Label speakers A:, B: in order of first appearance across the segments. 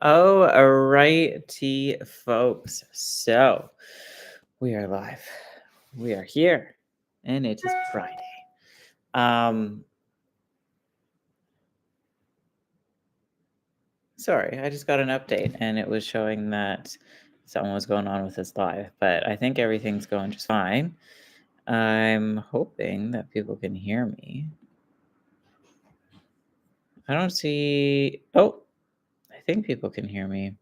A: Oh, righty, folks. So we are live. We are here, and it is Friday. Um, Sorry, I just got an update, and it was showing that something was going on with this live, but I think everything's going just fine. I'm hoping that people can hear me. I don't see. Oh, I think people can hear me.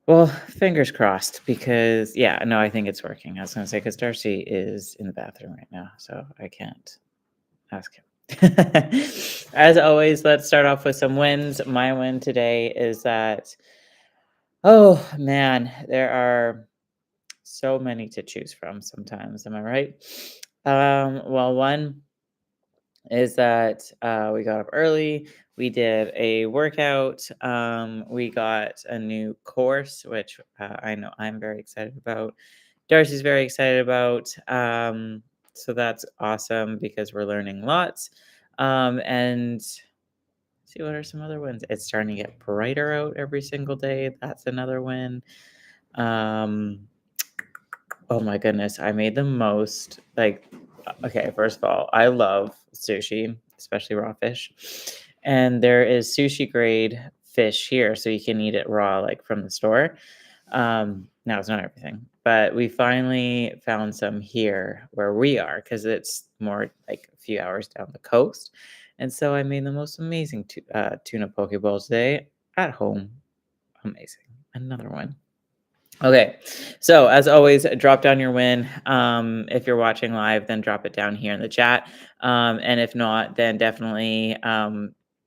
A: Well, fingers crossed because, yeah, no, I think it's working. I was going to say, because Darcy is in the bathroom right now, so I can't ask him. As always, let's start off with some wins. My win today is that, oh man, there are so many to choose from sometimes. Am I right? Well, one is that we got up early. We did a workout. We got a new course, which I know I'm very excited about. Darcy's very excited about. So that's awesome because we're learning lots. And see what are some other wins. It's starting to get brighter out every single day. That's another win. Um, oh my goodness, I made the most. Okay, first of all, I love sushi, especially raw fish. And there is sushi grade fish here, so you can eat it raw, like from the store. Now it's not everything, but we finally found some here where we are because it's more like a few hours down the coast. And so I made the most amazing tuna poke bowl today at home. Amazing. Another one. Okay, so as always, drop down your win. If you're watching live, then drop it down here in the chat. And if not, then definitely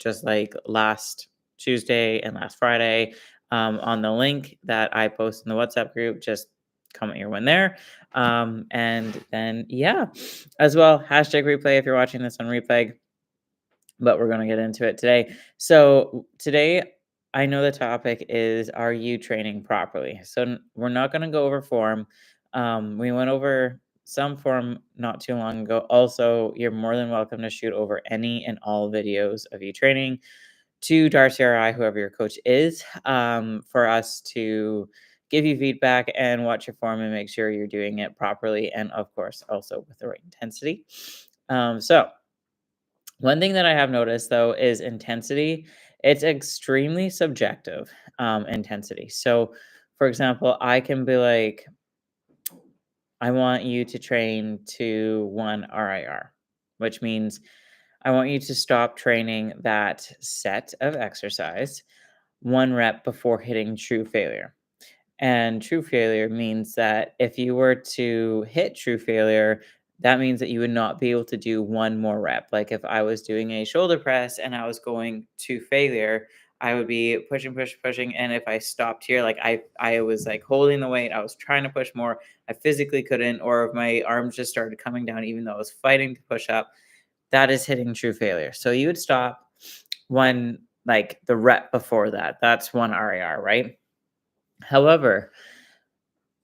A: just like last Tuesday and last Friday on the link that I post in the WhatsApp group, just comment your win there. And then, yeah, as well, hashtag replay if you're watching this on replay, but we're going to get into it today. So today, I know the topic is, are you training properly? So we're not going to go over form. We went over some form not too long ago. Also, you're more than welcome to shoot over any and all videos of you training to Darcy or I, whoever your coach is, for us to give you feedback and watch your form and make sure you're doing it properly. And of course, also with the right intensity. So one thing that I have noticed though is intensity. It's extremely subjective, intensity. So, for example, I can be like, I want you to train to 1 RIR, which means I want you to stop training that set of exercise 1 rep before hitting true failure. And true failure means that if you were to hit true failure, that means that you would not be able to do one more rep. Like if I was doing a shoulder press and I was going to failure, I would be pushing, pushing, pushing. And if I stopped here, like I was like holding the weight, I was trying to push more, I physically couldn't, or if my arms just started coming down, even though I was fighting to push up, that is hitting true failure. So you would stop when like the rep before that. That's 1 RAR, right? However,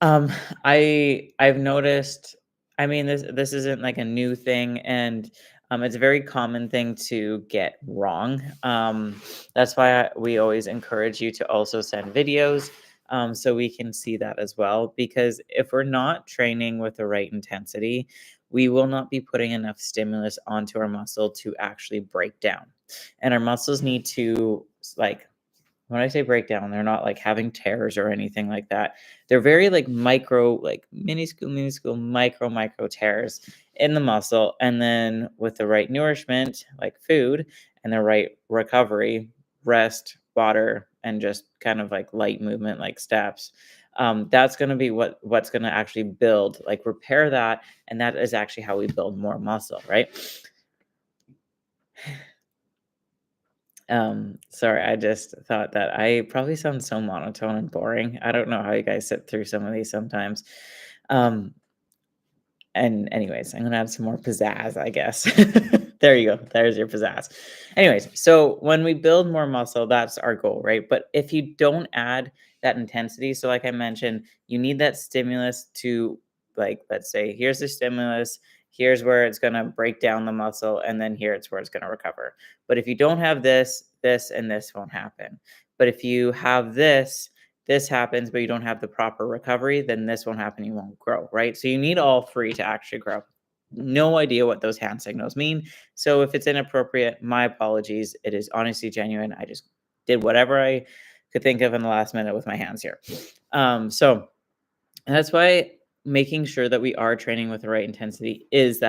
A: um, I've noticed, I mean, this isn't like a new thing, and it's a very common thing to get wrong. That's why we always encourage you to also send videos, so we can see that as well. Because if we're not training with the right intensity, we will not be putting enough stimulus onto our muscle to actually break down, and our muscles need to like when I say breakdown, they're not like having tears or anything like that. They're very like micro, like minuscule, micro tears in the muscle. And then with the right nourishment, like food, and the right recovery, rest, water, and just kind of like light movement, like steps. That's going to be what's going to actually build, like repair that, and that is actually how we build more muscle, right? Sorry, I just thought that I probably sound so monotone and boring. I don't know how you guys sit through some of these sometimes. Um, and anyways, I'm gonna add some more pizzazz, I guess. There you go. There's your pizzazz. Anyways, so when we build more muscle, that's our goal, right? But if you don't add that intensity, so like I mentioned, you need that stimulus to like, let's say, here's the stimulus, here's where it's gonna break down the muscle, and then here it's where it's gonna recover. But if you don't have this, this, and this won't happen. But if you have this happens, but you don't have the proper recovery, then this won't happen. You won't grow, right? So you need all three to actually grow. No idea what those hand signals mean. So if it's inappropriate, my apologies. It is honestly genuine. I just did whatever I could think of in the last minute with my hands here. So that's why making sure that we are training with the right intensity is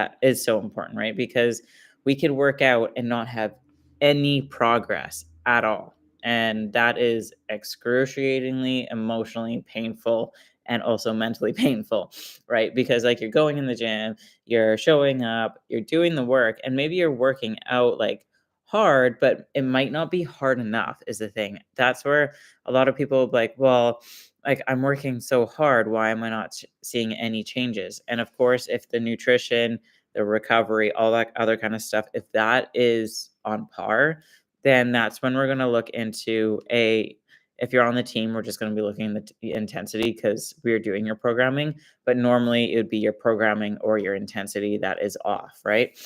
A: so important, right? Because we could work out and not have any progress at all. And that is excruciatingly emotionally painful and also mentally painful, right? Because like you're going in the gym, you're showing up, you're doing the work, and maybe you're working out like hard, but it might not be hard enough, is the thing. That's where a lot of people will be like, well, like I'm working so hard, why am I not seeing any changes? And of course, if the nutrition, the recovery, all that other kind of stuff, if that is on par, then that's when we're going to look into a if you're on the team, we're just going to be looking at the intensity because we're doing your programming, but normally it would be your programming or your intensity that is off, right?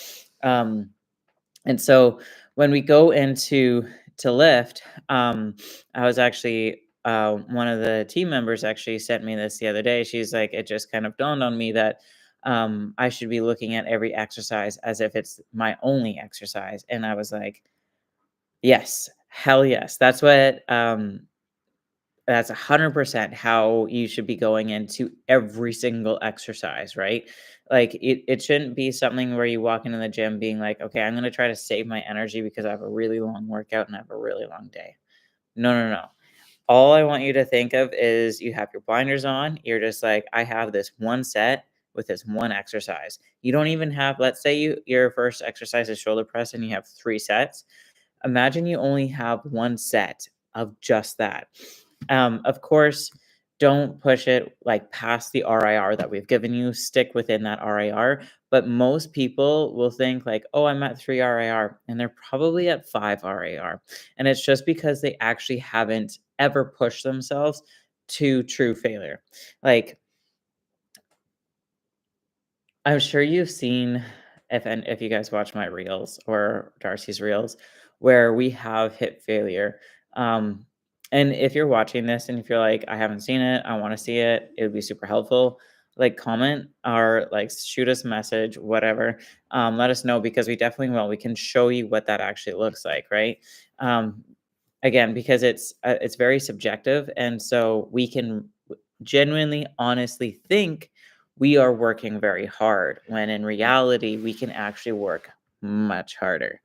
A: Um, and so when we go into to lift, I was actually one of the team members actually sent me this the other day. She's like, it just kind of dawned on me that I should be looking at every exercise as if it's my only exercise. And I was like, yes, hell yes. That's 100% how you should be going into every single exercise, right? Like it shouldn't be something where you walk into the gym being like, okay, I'm going to try to save my energy because I have a really long workout and I have a really long day. No, no, no. All I want you to think of is you have your blinders on. You're just like, I have this one set with this one exercise. You don't even have, let's say your first exercise is shoulder press and you have 3 sets. Imagine you only have one set of just that. Of course, don't push it like past the RIR that we've given you. Stick within that RIR. But most people will think like, oh, I'm at 3 RIR, and they're probably at 5 RIR. And it's just because they actually haven't ever pushed themselves to true failure. Like I'm sure you've seen if you guys watch my reels or Darcy's reels where we have hit failure. Um, and if you're watching this and if you're like, I haven't seen it, I want to see it, it would be super helpful. Like comment or like shoot us a message, whatever. Let us know because we definitely will. We can show you what that actually looks like, right? Um, again, because it's very subjective, and so we can genuinely, honestly think we are working very hard when in reality we can actually work much harder.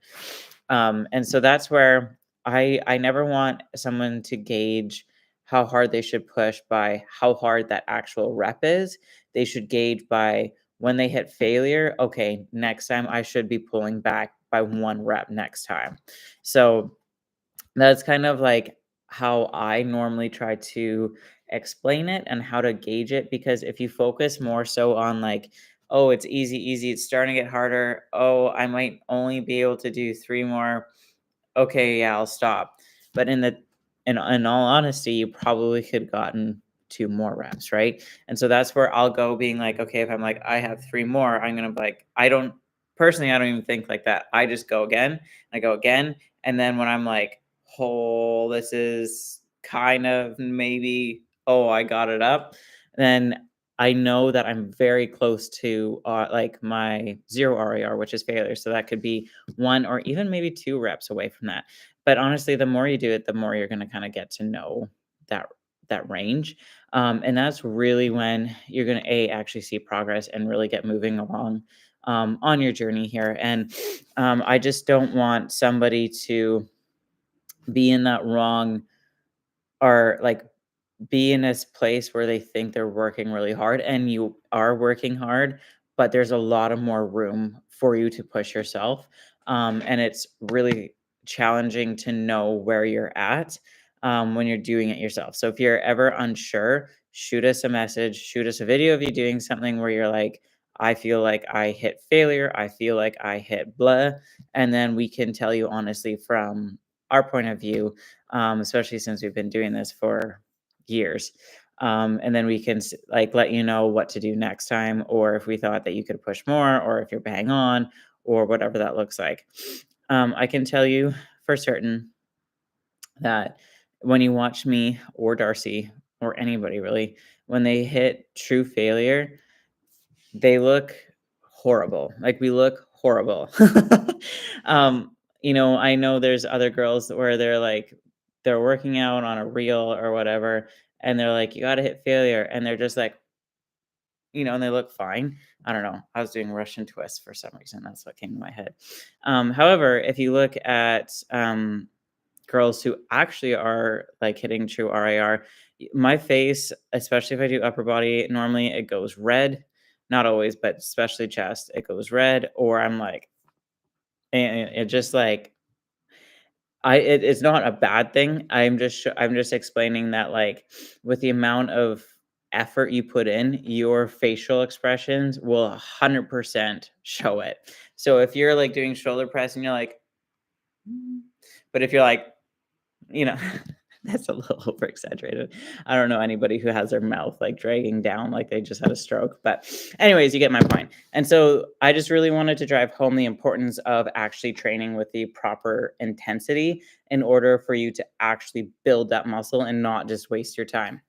A: And so that's where I never want someone to gauge how hard they should push by how hard that actual rep is. They should gauge by when they hit failure, okay, next time I should be pulling back by 1 rep next time. So that's kind of like how I normally try to explain it and how to gauge it, because if you focus more so on like, oh, it's easy, easy, it's starting to get harder. Oh, I might only be able to do 3 more. Okay, yeah, I'll stop. But in all honesty, you probably could have gotten 2 more reps, right? And so that's where I'll go being like, okay, if I'm like, I have 3 more, I'm gonna be like, I don't even think like that. I just go again, I go again. And then when I'm like, oh, this is kind of maybe, oh, I got it up, then I know that I'm very close to like my 0 RAR, which is failure. So that could be 1 or even maybe 2 reps away from that. But honestly, the more you do it, the more you're going to kind of get to know that that range. And that's really when you're going to actually see progress and really get moving along on your journey here. And I just don't want somebody to be in that wrong or like be in this place where they think they're working really hard and you are working hard, but there's a lot of more room for you to push yourself. And it's really challenging to know where you're at when you're doing it yourself. So if you're ever unsure, shoot us a message, shoot us a video of you doing something where you're like, I feel like I hit failure, I feel like I hit blah. And then we can tell you honestly from our point of view, especially since we've been doing this for years. And then we can like let you know what to do next time, or if we thought that you could push more, or if you're bang on, or whatever that looks like. I can tell you for certain that when you watch me or Darcy or anybody really, when they hit true failure, they look horrible. Like, we look horrible. I know there's other girls where they're working out on a reel or whatever, and they're like, "You gotta hit failure," and they're just like, and they look fine. I don't know. I was doing Russian twists for some reason. That's what came to my head. However, if you look at girls who actually are like hitting true RIR, my face, especially if I do upper body, normally it goes red. Not always, but especially chest, it goes red, or I'm like, and it just like it's not a bad thing. I'm just explaining that, like, with the amount of effort you put in, your facial expressions will 100% show it. So if you're like doing shoulder press and you're like, "Mm," but if you're like, you know, that's a little over exaggerated. I don't know anybody who has their mouth like dragging down like they just had a stroke. But, anyways, you get my point. And so I just really wanted to drive home the importance of actually training with the proper intensity in order for you to actually build that muscle and not just waste your time.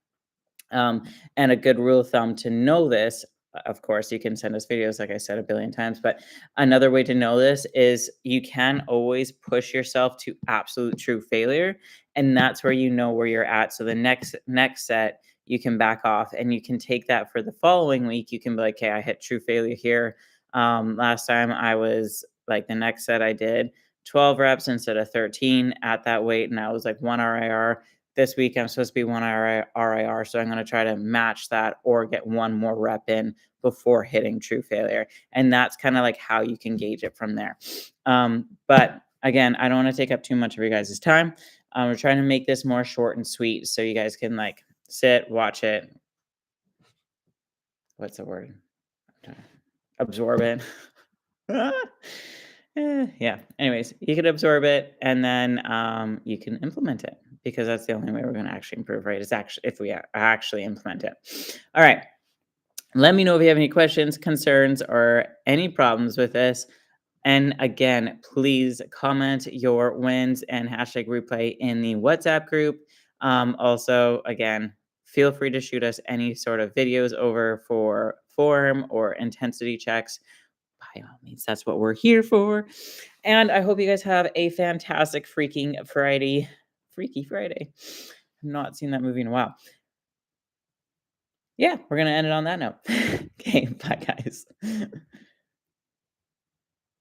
A: And a good rule of thumb to know this, of course, you can send us videos, like I said a billion times, but another way to know this is you can always push yourself to absolute true failure, and that's where you know where you're at. So the next set, you can back off, and you can take that for the following week. You can be like, "Okay, I hit true failure here. Last time I was like the next set I did 12 reps instead of 13 at that weight, and I was like one RIR. This week I'm supposed to be one RIR, so I'm going to try to match that or get one more rep in before hitting true failure." And that's kind of like how you can gauge it from there. But again, I don't want to take up too much of your guys' time. We're trying to make this more short and sweet so you guys can like sit, watch it. What's the word? Absorb it. Yeah. Anyways, you can absorb it and then you can implement it because that's the only way we're going to actually improve, right? Is actually if we actually implement it. All right. Let me know if you have any questions, concerns, or any problems with this. And again, please comment your wins and hashtag replay in the WhatsApp group. Also, again, feel free to shoot us any sort of videos over for form or intensity checks. By all means, that's what we're here for. And I hope you guys have a fantastic freaking Friday. Freaky Friday. I've not seen that movie in a while. Yeah, we're going to end it on that note. Okay, bye, guys.